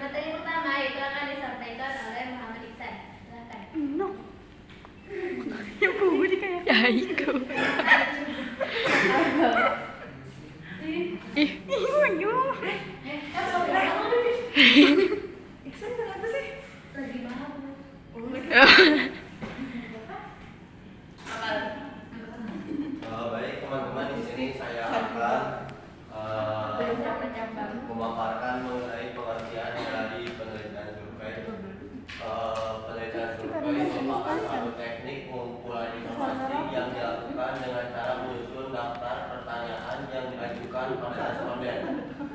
Materi pertama itu akan disampaikan oleh Muhammad Iksan. Silakan. No. Ya bu, di kayak. Ya itu. Ih, ayo. Iksan kenapa sih? Lagi mabuk. Baik teman-teman, di sini saya akan memaparkan mengenai pengertian dari penelitian survei. Penelitian survei merupakan suatu teknik pengumpulan informasi yang dilakukan dengan cara menyusun daftar pertanyaan yang diajukan pada responden.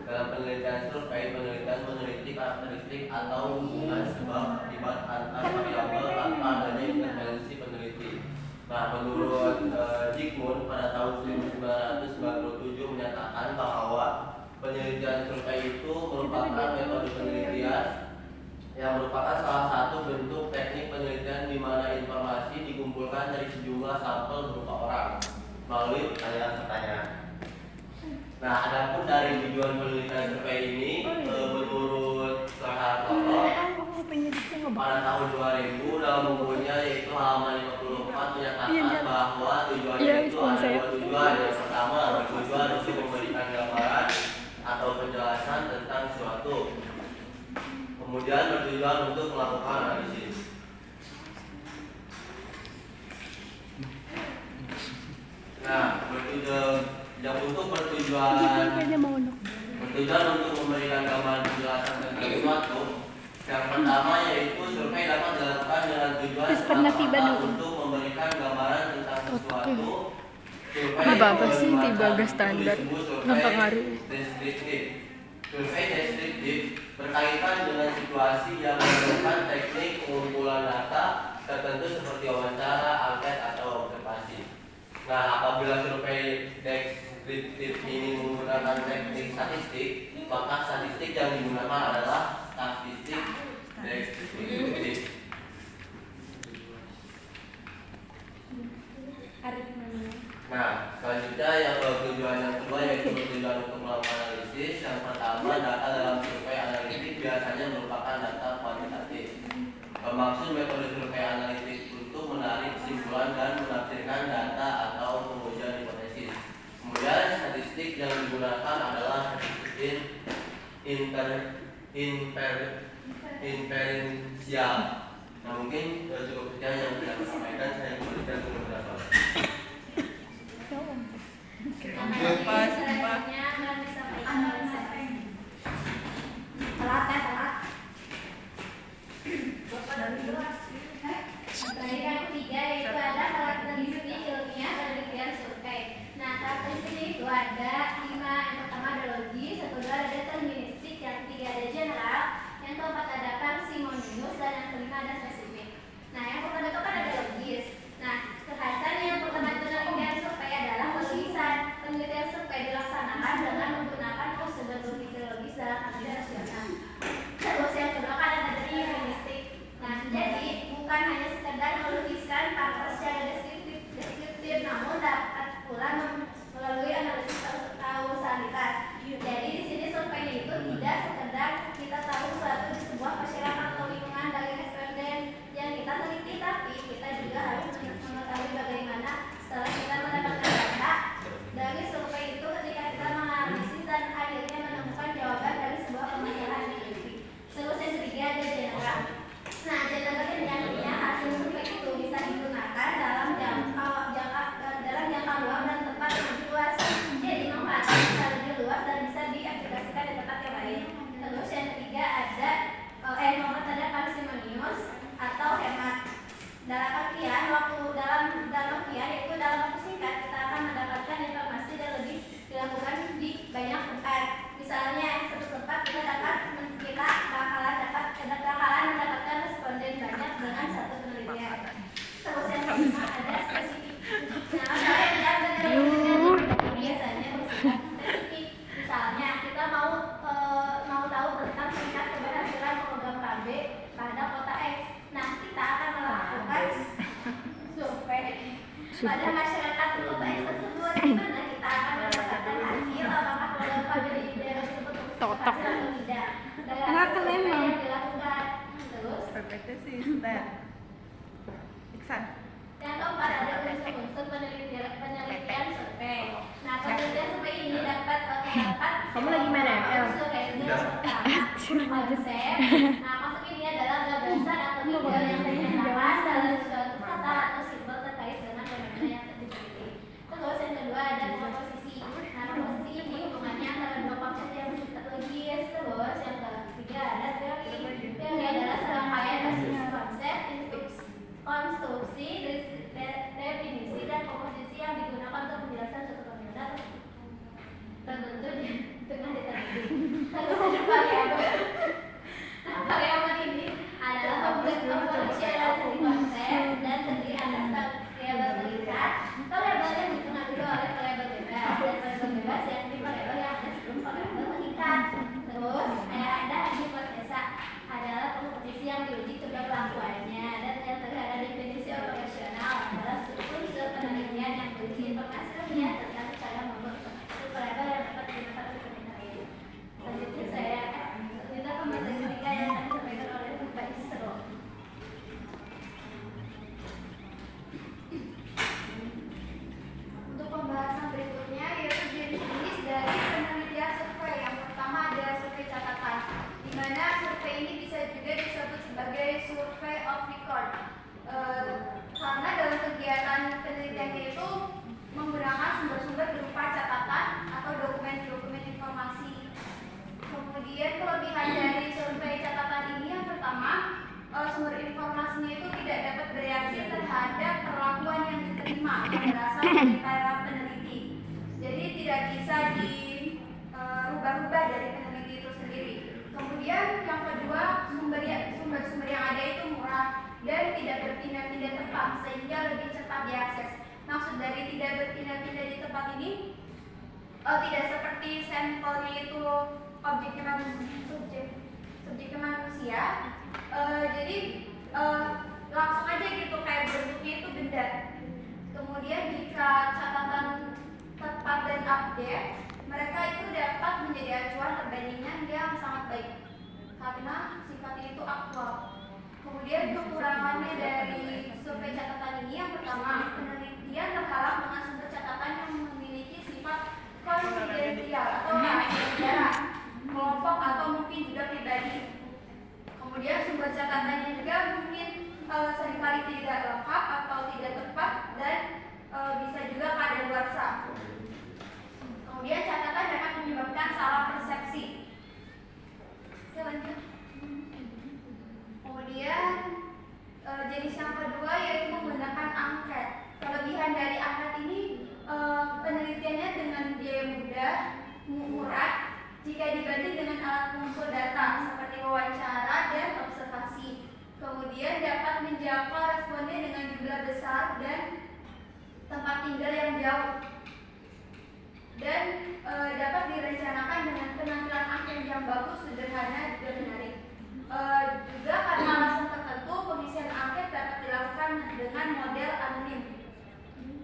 Dalam penelitian survei, penelitian meneliti karakteristik atau hubungan sebab akibat antar variabel tanpa adanya intervensi peneliti. Nah, menurut Zygmunt pada tahun 1997 menyatakan bahwa penelitian survei itu merupakan metode penelitian yang merupakan salah satu bentuk teknik penelitian di mana informasi dikumpulkan dari sejumlah sampel berupa orang melalui pertanyaan-pertanyaan. Nah, adapun dari tujuan penelitian survei ini, menurut Soeharto pada tahun 2000 dalam bukunya yaitu halaman 54 menyatakan bahwa tujuannya itu ada dua tujuan. Yang pertama bertujuan untuk memberikan gambaran atau penjelasan tentang sesuatu. Kemudian bertujuan untuk melakukan analisis. Nah, bertujuan untuk memberikan gambaran penjelasan tentang sesuatu. Yang pertama yaitu survei dapat dilakukan dengan tujuan untuk memberikan gambaran tentang sesuatu. Apa sih tiba gas standar mempengaruhi. Survei deskriptif berkaitan dengan situasi yang memerlukan teknik pengumpulan data tertentu seperti wawancara, angket, atau observasi. Nah, apabila survei deskriptif ini menggunakan teknik statistik, maka statistik yang digunakan adalah statistik deskriptif. Nah, selanjutnya yang tujuan yang kedua yaitu tujuan untuk melakukan analisis. Yang pertama, data dalam survei analitik biasanya merupakan data kuantitatif. Maksud metode survei analitik untuk menarik kesimpulan dan menafsirkan data atau menguji hipotesis. Kemudian statistik yang digunakan adalah statistik inferensial. Nah, mungkin cukup sekian yang bisa saya sampaikan. Saya kembalikan ke moderator. Selanjutnya akan disampaikan oleh siapa? Telat. Terakhir yang ketiga yaitu ada karakteristik ilmiah penelitian survei. Nah, karakteristik itu ada 5. Yang pertama ada logis, yang kedua ada deterministik, yang ketiga ada general, yang keempat ada parsimonius, dan yang kelima ada spesifik. Nah, yang pertama itu kan ada logis. Nah, kekhasan yang pertama penelitian survei adalah penulisan. Penelitian survei dilaksanakan dengan menggunakan prosedur pada masyarakat UTS tersebut. Dimana kita akan mendapatkan hasil apakah program pada di daerah tersebut Totok. berhasil atau tidak. Dengan Enggak, survei emang. yang dilakukan. Terus Perfectnya sih Stan. Iksan. yang keempat ada unsur-unsur penelitian survei. Nah, penelitian survei ini dapat terdapat Kamu lagi main ML? unsur yaitu yang pertama konsep. Nah, konsep ini adalah gagasan atau ide yang dinyatakan dalam suatu kata atau simbol terkait dengan fenomena yang terjadi. Terus yang kedua ada komposisi. Nah, komposisi ini hubungannya antara dua konsep yang logis. Terus yang ketiga ada teori. Teori adalah serangkaian asumsi konsep, konstruksi, definisi, dan komposisi yang digunakan untuk menjelaskan suatu fenomena tertentu di tengah diteliti. Terus ada variabel. Nah, variabel ini adalah komposisi dari konsep dan terdiri atas variabel terikat, variabel yang dipengaruhi oleh variabel bebas, dan variabel bebas yang di variabel yang ada sebelum variabel terikat. Terus ada hipotesa adalah komposisi yang diuji keberlakuannya, dan yang terakhir ada definisi operasional adalah unsur penelitian yang berisi informasi ilmiah tentang cara membuat suatu variabel yang dapat digunakan untuk penelitian. Selanjutnya kita ke materi ketiga yang akan disampaikan oleh Pak Isro. Untuk pembahasan berikutnya yaitu jenis-jenis dari penelitian survei. Yang pertama ada survei catatan, di mana survei ini bisa juga disebut sebagai survey of record. Karena dalam kegiatan penelitiannya itu menggunakan sumber-sumber berupa catatan atau dokumen-dokumen informasi. Kemudian kelebihan dari survei catatan ini yang pertama, sumber informasinya itu tidak dapat bereaksi terhadap perlakuan yang diterima yang berasal dari para peneliti. Jadi tidak bisa dirubah-rubah dari peneliti itu sendiri. Kemudian yang kedua, sumber-sumber yang ada itu murah dan tidak berpindah-pindah tempat sehingga lebih cepat diakses. Maksud dari tidak berpindah-pindah di tempat ini tidak seperti sampelnya itu subjeknya manusia. Jadi langsung aja gitu kayak bentuknya itu benda. Kemudian jika catatan tepat dan update, mereka itu dapat menjadi acuan perbandingan yang sangat baik karena sifatnya itu aktual. Kemudian kekurangannya dari survei catatan ini yang pertama, penelitian terhalang dengan sumber catatan yang memiliki sifat konfidensial atau rahasia kelompok atau mungkin juga pribadi. Kemudian sumber catatannya juga mungkin seringkali tidak lengkap atau tidak tepat dan bisa juga kadaluarsa. Kemudian catatan dapat menyebabkan salah persepsi. Selanjutnya. Kemudian jenis yang kedua yaitu menggunakan angket. Kelebihan dari angket ini penelitiannya dengan biaya mudah, murah jika dibanding dengan alat pengumpul data seperti wawancara dan observasi. Kemudian dapat menjangkau responden dengan jumlah besar dan tempat tinggal yang jauh. Dan dapat direncanakan dengan penampilan angket yang bagus, sederhana, dan menarik. Juga karena alasan tertentu pengisian angket dapat dilakukan dengan model anonim.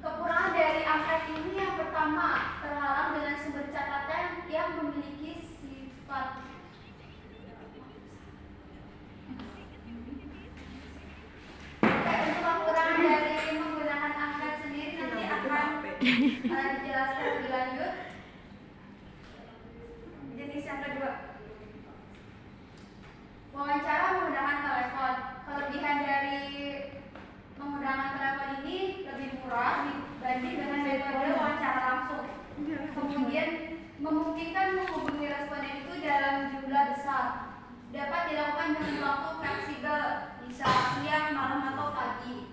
Kekurangan dari angket ini yang pertama, terhalang dengan sumber catatan yang memiliki sifat untuk kekurangan dari menggunakan angket sendiri nanti akan dijelaskan lebih lanjut. Jenis yang kedua, wawancara menggunakan telepon. Kelebihan dari menggunakan telepon ini lebih murah dibanding dengan metode wawancara langsung. Kemudian memungkinkan menghubungi responden itu dalam jumlah besar. Dapat dilakukan dengan waktu fleksibel, bisa siang, malam, atau pagi.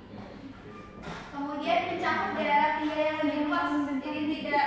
Kemudian mencakup daerah tinggal yang lebih luas, jadi tidak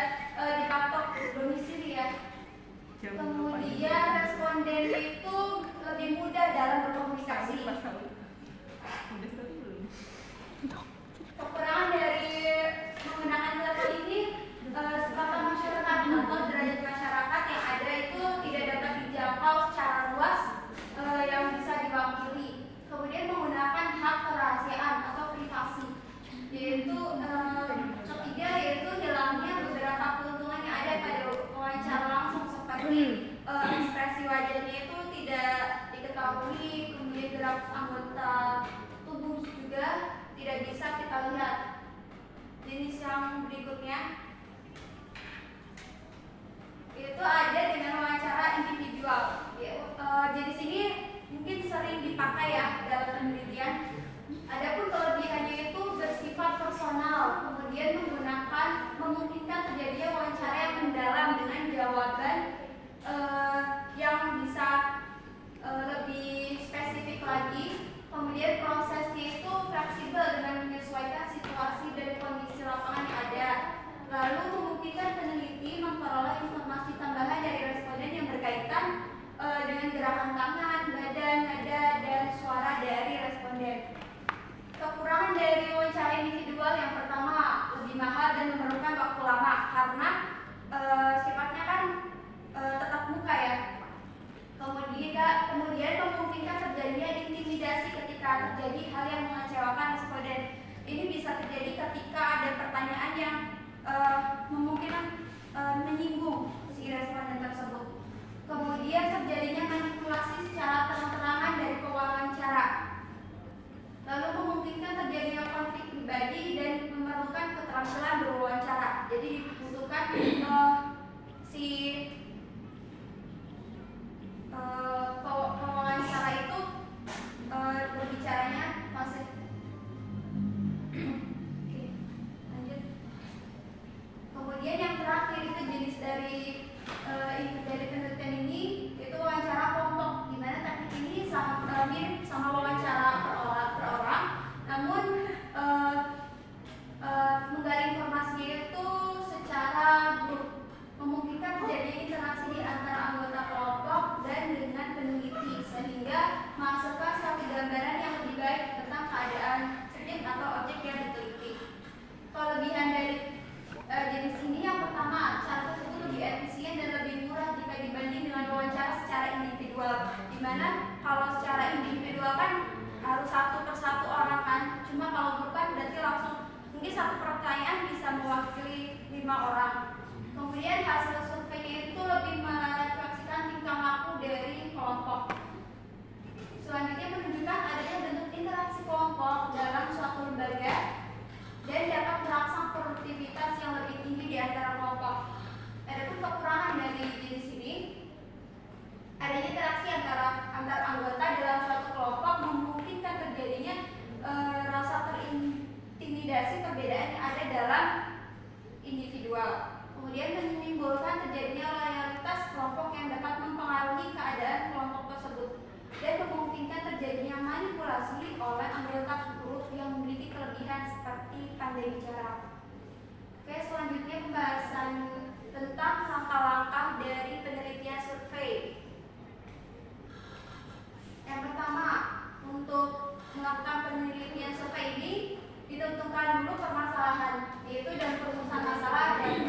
dipakai ya dalam penelitian. Adapun kelebihannya itu bersifat personal, kemudian memungkinkan terjadinya wawancara yang mendalam dengan jawaban yang bisa lebih spesifik lagi. Kemudian prosesnya itu fleksibel dengan menyesuaikan situasi dan kondisi lapangan yang ada. Lalu memungkinkan peneliti memperoleh informasi tambahan dari responden yang berkaitan dengan gerakan tangan, badan, nada, dan suara dari responden. Kekurangan dari wawancara individual yang pertama, lebih mahal dan memerlukan waktu lama karena sifatnya kan tetap muka ya. Kemudian memungkinkan terjadinya intimidasi ketika terjadi hal yang mengecewakan responden. Ini bisa terjadi ketika ada pertanyaan yang memungkinkan menyinggung si responden tersebut. Kemudian terjadinya manipulasi secara terang-terangan dari pewawancara. Lalu memungkinkan terjadinya konflik pribadi dan memerlukan keterampilan berwawancara. Jadi dibutuhkan si pewawancara itu berbicaranya fase. Oke, lanjut. Kemudian yang terakhir itu jenis dari penelitian ini itu wawancara kelompok, di mana teknik ini sangat mirip sama wawancara per orang, namun menggali informasi itu secara grup, memungkinkan terjadinya interaksi di antara anggota kelompok dan dengan peneliti, sehingga menghasilkan suatu gambaran yang lebih baik tentang keadaan subjek atau objek yang diteliti. Kelebihan dari jenis ini yang pertama, cara tersebut lebih efisien dan lebih murah jika dibanding dengan wawancara secara individual, di mana kalau secara individual kan harus satu persatu orang kan, cuma kalau grup kan berarti langsung mungkin satu pertanyaan bisa mewakili 5 orang. Kemudian hasil surveinya itu lebih merefleksikan tingkah laku dari kelompok. Selanjutnya menunjukkan adanya bentuk interaksi kelompok dalam suatu lembaga dan dapat merangsang produktivitas yang lebih tinggi di antara kelompok. Adapun kekurangan dari jenis ini, adanya interaksi antar anggota dalam suatu kelompok memungkinkan terjadinya rasa terintimidasi perbedaan yang ada dalam individual. Kemudian menimbulkan terjadinya loyalitas kelompok yang dapat mempengaruhi keadaan kelompok tersebut dan memungkinkan terjadinya manipulasi oleh anggota grup yang memiliki kelebihan seperti pandai bicara. Oke, selanjutnya pembahasan tentang langkah-langkah dari penelitian survei. Yang pertama, untuk melakukan penelitian survei ini ditentukan dulu permasalahan, yaitu dalam perumusan masalah dan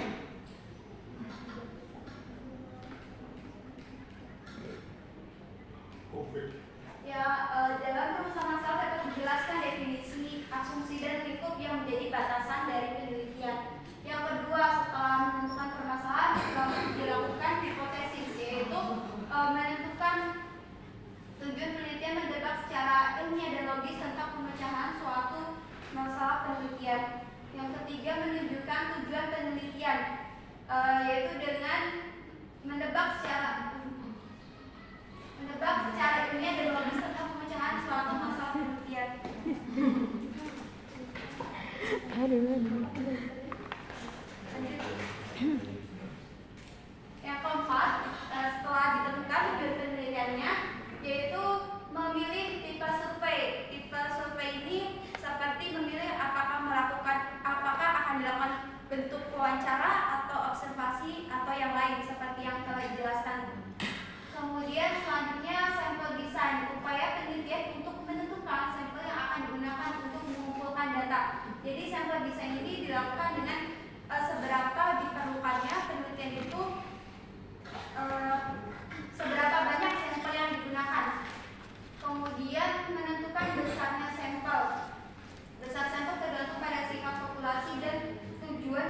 dalam perumusan masalah dapat dijelaskan definisi, asumsi, dan lingkup yang menjadi batasan dari penelitian. Yang kedua, setelah menentukan permasalahan, dilakukan hipotesis, yaitu menentukan tujuan penelitian, mendebat secara ilmiah dan logis tentang pemecahan suatu masalah penelitian. Yang ketiga, menunjukkan tujuan penelitian, yaitu dengan mendebat secara ilmiah dan logis tentang pemecahan suatu masalah penelitian. Aduh.